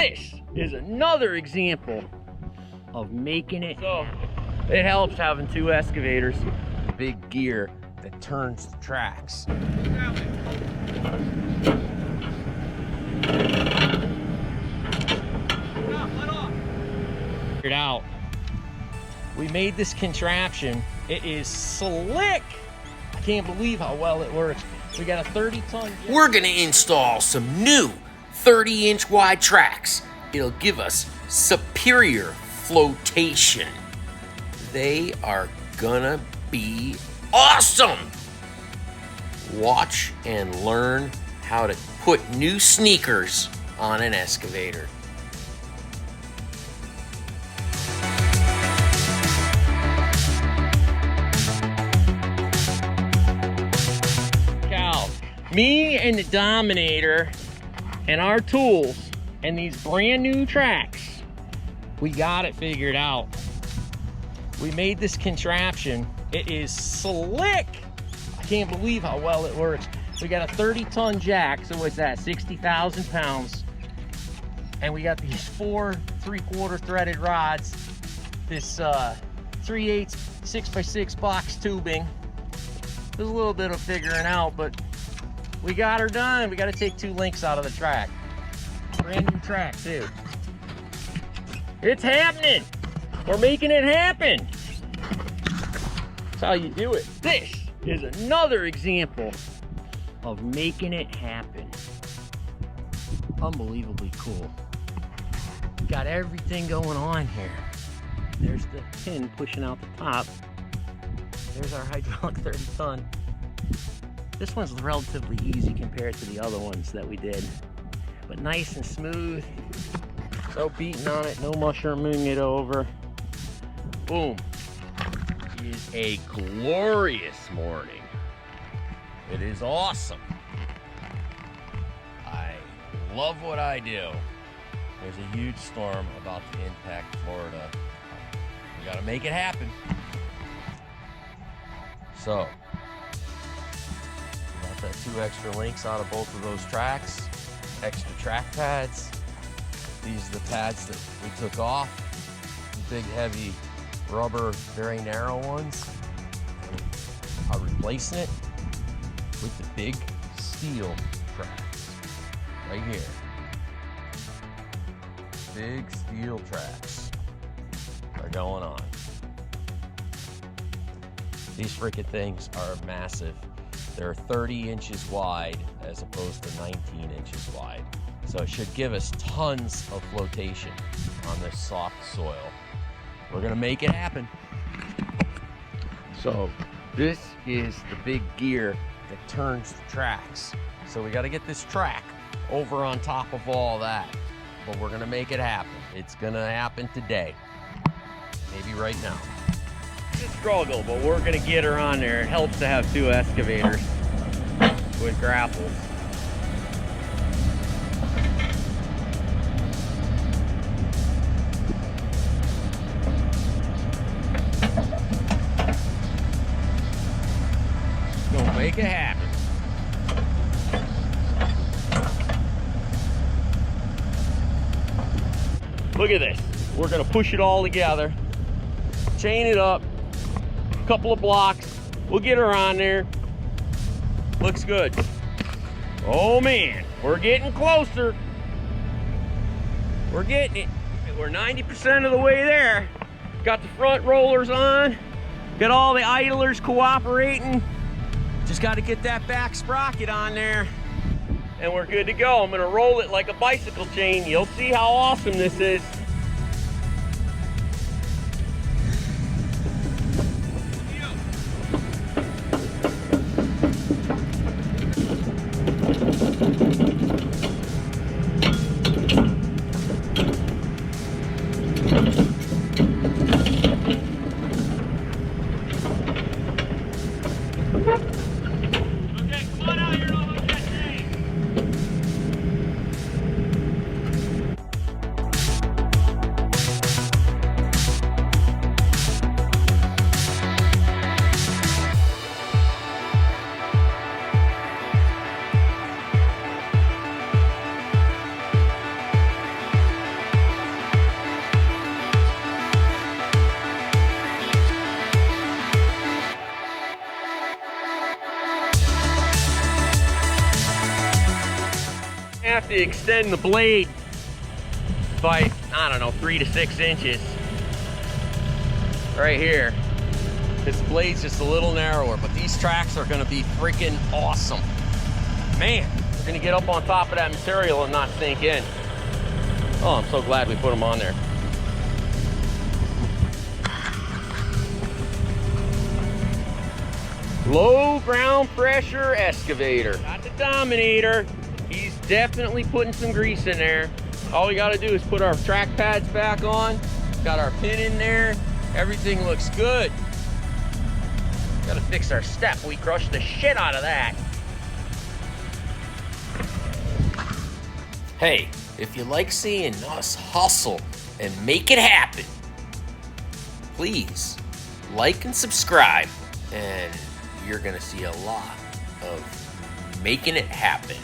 This is another example of making it. So it helps having two excavators. Big gear that turns the tracks. Figured out. We made this contraption. It is slick. I can't believe how well it works. We got a 30-ton. We're gonna install some new 30-inch wide tracks. It'll give us superior flotation. They are gonna be awesome. Watch and learn how to put new sneakers on an excavator. Me and the Dominator and our tools and these brand new tracks, we got it figured out. We made this contraption. It is slick. I can't believe how well it works. We got a 30-ton jack, so what's that, 60,000 pounds. And we got these 4 3/4 threaded rods, this 3/8 6x6 box tubing. There's a little bit of figuring out, but we got her done. We got to take 2 links out of the track. Brand new track too. It's happening. We're making it happen. That's how you do it. This is another example of making it happen. Unbelievably cool. Got everything going on here. There's the pin pushing out the top. There's our hydraulic 30-ton. This one's relatively easy compared to the other ones that we did, but nice and smooth. No beating on it, no mushrooming it over. Boom. It is a glorious morning. It is awesome. I love what I do. There's a huge storm about to impact Florida. We gotta make it happen. So, got 2 extra links out of both of those tracks, extra track pads. These are the pads that we took off, the big heavy rubber, very narrow ones. I'm replacing it with the big steel tracks right here. Big steel tracks are going on. These freaking things are massive. They're 30 inches wide as opposed to 19 inches wide. So it should give us tons of flotation on this soft soil. We're gonna make it happen. So this is the big gear that turns the tracks. So we gotta get this track over on top of all that. But we're gonna make it happen. It's gonna happen today. Maybe right now. It's a struggle, but we're gonna get her on there. It helps to have 2 excavators with grapples. Gonna make it happen. Look at this. We're gonna push it all together, chain it up. Couple of blocks, we'll get her on there. Looks good. Oh man, we're getting closer. We're getting it. We're 90% of the way there. Got the front rollers on, got all the idlers cooperating. Just got to get that back sprocket on there and we're good to go. I'm gonna roll it like a bicycle chain. You'll see how awesome this is. to extend the blade by, I don't know, 3 to 6 inches. Right here. This blade's just a little narrower, but these tracks are gonna be freaking awesome. Man, we're gonna get up on top of that material and not sink in. Oh, I'm so glad we put them on there. Low ground pressure excavator. Got the Dominator. He's definitely putting some grease in there. All we gotta do is put our track pads back on. Got our pin in there. Everything looks good. Gotta fix our step. We crushed the shit out of that. Hey, if you like seeing us hustle and make it happen, please like and subscribe, and you're gonna see a lot of making it happen.